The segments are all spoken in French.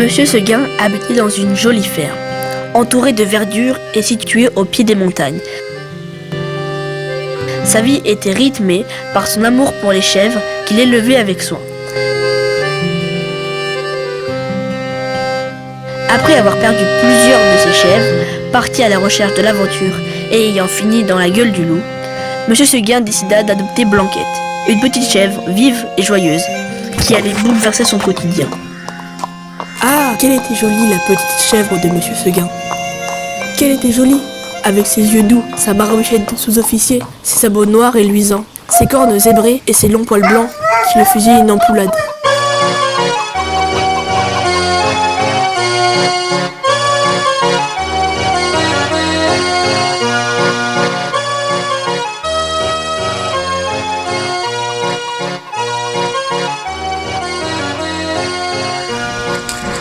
Monsieur Seguin habitait dans une jolie ferme, entourée de verdure et située au pied des montagnes. Sa vie était rythmée par son amour pour les chèvres qu'il élevait avec soin. Après avoir perdu plusieurs de ses chèvres, parti à la recherche de l'aventure et ayant fini dans la gueule du loup, Monsieur Seguin décida d'adopter Blanquette, une petite chèvre vive et joyeuse, qui allait bouleverser son quotidien. Ah, quelle était jolie la petite chèvre de Monsieur Seguin. Quelle était jolie, avec ses yeux doux, sa barbichette de sous-officier, ses sabots noirs et luisants, ses cornes zébrées et ses longs poils blancs qui le faisaient une empoulade.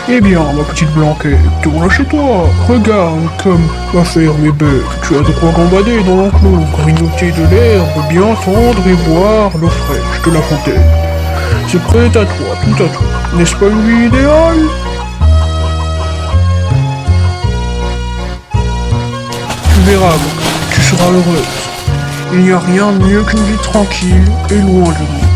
Eh bien, ma petite Blanquette, tourne chez toi. Regarde comme la ferme est belle. Tu as de quoi gambader dans l'enclos, grignoter de l'herbe bien tendre et boire l'eau fraîche de la fontaine. C'est prêt à toi, tout à toi. N'est-ce pas une vie idéale? Tu verras, Blanquette, tu seras heureuse. Il n'y a rien de mieux qu'une vie tranquille et loin de nous.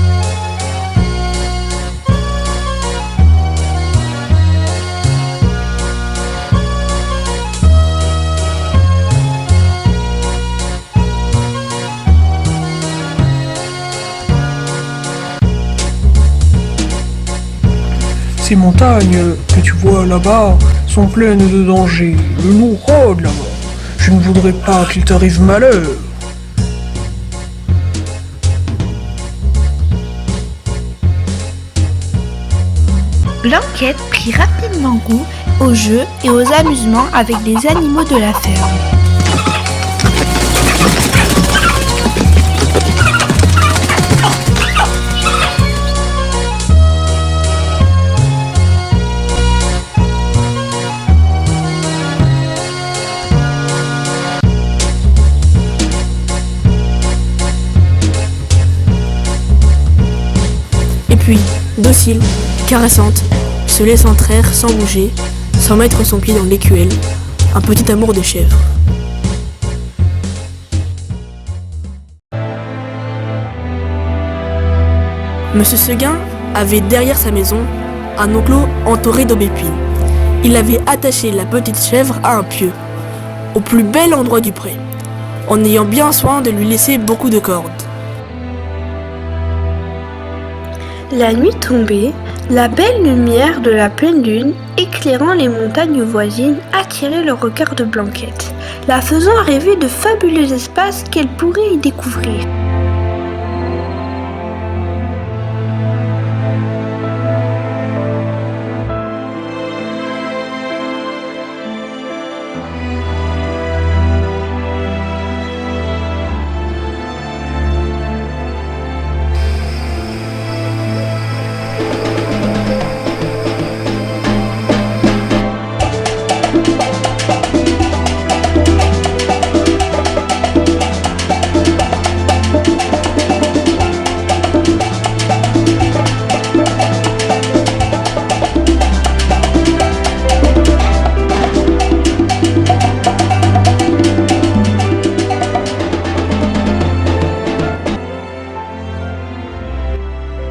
Ces montagnes que tu vois là-bas sont pleines de dangers. Le loup rôde là-bas. Je ne voudrais pas qu'il t'arrive malheur. Blanquette prit rapidement goût aux jeux et aux amusements avec les animaux de la ferme. Puis, docile, caressante, se laissant traire sans bouger, sans mettre son pied dans l'écuelle, un petit amour de chèvre. Monsieur Seguin avait derrière sa maison un enclos entouré d'aubépines. Il avait attaché la petite chèvre à un pieu, au plus bel endroit du pré, en ayant bien soin de lui laisser beaucoup de cordes. La nuit tombée, la belle lumière de la pleine lune, éclairant les montagnes voisines, attirait le regard de Blanquette, la faisant rêver de fabuleux espaces qu'elle pourrait y découvrir.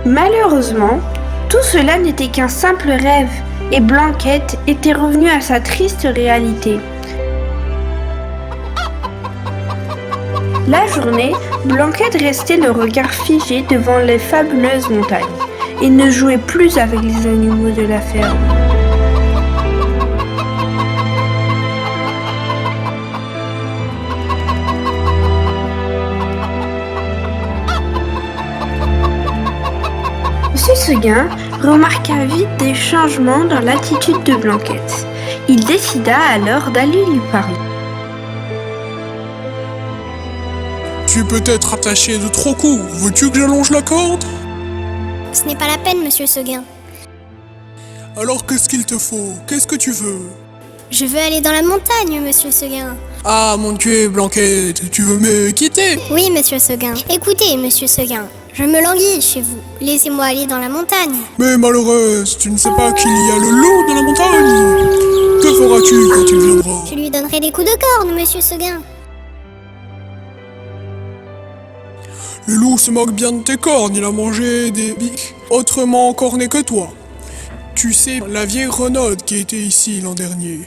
Malheureusement, tout cela n'était qu'un simple rêve et Blanquette était revenue à sa triste réalité. La journée, Blanquette restait le regard figé devant les fabuleuses montagnes et ne jouait plus avec les animaux de la ferme. Monsieur Seguin remarqua vite des changements dans l'attitude de Blanquette. Il décida alors d'aller lui parler. Tu es peut-être attaché de trop court. Veux-tu que j'allonge la corde? Ce n'est pas la peine, monsieur Seguin. Alors qu'est-ce qu'il te faut? Qu'est-ce que tu veux? Je veux aller dans la montagne, monsieur Seguin. Ah mon Dieu, Blanquette, tu veux me quitter? Oui, monsieur Seguin. Écoutez, monsieur Seguin, Je me languis chez vous. Laissez-moi aller dans la montagne. Mais malheureuse, tu ne sais pas qu'il y a le loup dans la montagne. Que feras-tu quand il viendra? Je lui donnerai des coups de corne, monsieur Seguin. Le loup se moque bien de tes cornes, il a mangé des biques autrement cornées que toi. Tu sais, la vieille Renaude qui était ici l'an dernier,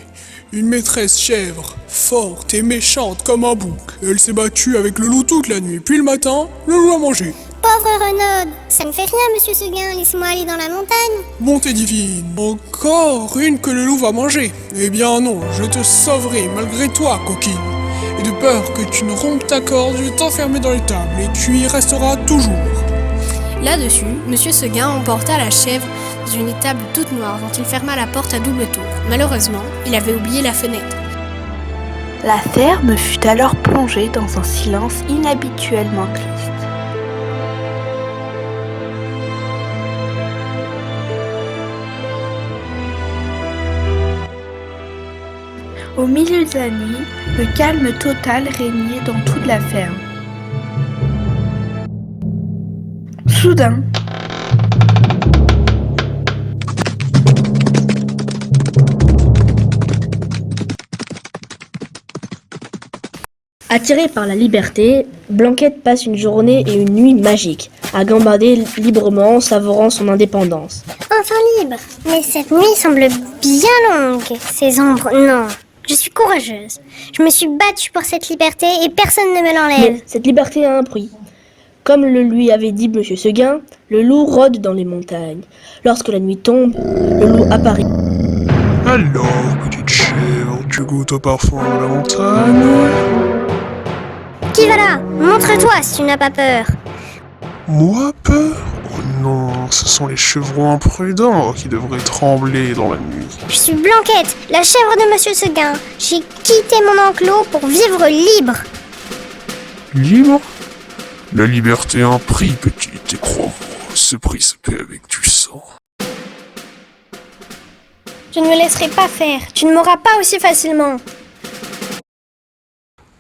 une maîtresse chèvre, forte et méchante comme un bouc. Elle s'est battue avec le loup toute la nuit, puis le matin, le loup a mangé. Pauvre Renaud, ça ne fait rien, monsieur Seguin. Laissez-moi aller dans la montagne. Bonté divine, encore une que le loup va manger. Eh bien non, je te sauverai malgré toi, coquine. Et de peur que tu ne rompes ta corde, je vais t'enfermer dans l'étable et tu y resteras toujours. Là-dessus, monsieur Seguin emporta la chèvre dans une étable toute noire dont il ferma la porte à double tour. Malheureusement, il avait oublié la fenêtre. La ferme fut alors plongée dans un silence inhabituellement triste. Au milieu de la nuit, le calme total régnait dans toute la ferme. Soudain, Attirée par la liberté, Blanquette passe une journée et une nuit magiques, à gambader librement, savourant son indépendance. Enfin libre. Mais cette nuit semble bien longue. Ces ombres, non. Je suis courageuse. Je me suis battue pour cette liberté et personne ne me l'enlève. Mais cette liberté a un prix. Comme le lui avait dit Monsieur Seguin, le loup rôde dans les montagnes. Lorsque la nuit tombe, le loup apparaît. Alors, petite chèvre, tu goûtes au parfum de la montagne? Qui va là? Montre-toi si tu n'as pas peur. Moi, peur? Oh non, ce sont les chevrons imprudents qui devraient trembler dans la nuit. Je suis Blanquette, la chèvre de Monsieur Seguin. J'ai quitté mon enclos pour vivre libre. Libre? La liberté a un prix, petite, et crois-moi, ce prix se paie avec du sang. Je ne me laisserai pas faire. Tu ne m'auras pas aussi facilement.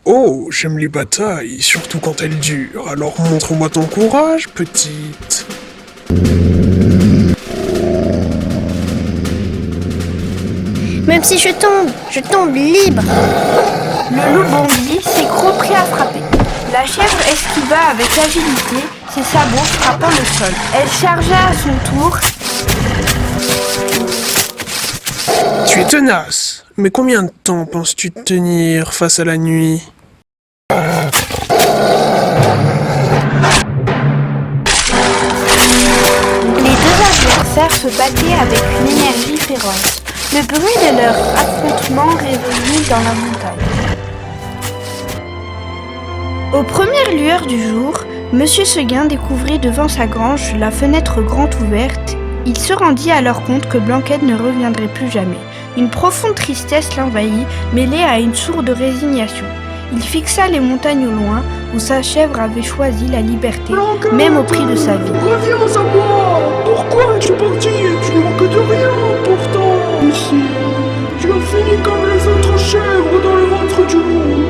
Oh, j'aime les batailles, surtout quand elles durent, alors montre-moi ton courage, petite. Même si je tombe libre. le loup bondit, ses crocs pris à frapper. La chèvre esquiva avec agilité, ses sabots frappant le sol. Elle chargea à son tour. Tu es tenace, mais combien de temps penses-tu tenir face à la nuit? Les deux adversaires se battaient avec une énergie féroce. Le bruit de leur affrontement réveillait dans la montagne. Aux premières lueurs du jour, Monsieur Seguin découvrit devant sa grange la fenêtre grande ouverte. Il se rendit alors compte que Blanquette ne reviendrait plus jamais. Une profonde tristesse l'envahit, mêlée à une sourde résignation. Il fixa les montagnes au loin, où sa chèvre avait choisi la liberté, même au prix de sa vie. Reviens à moi! Pourquoi es-tu parti? Tu ne manques de rien, pourtant, ici. Tu as fini comme les autres chèvres dans le ventre du loup.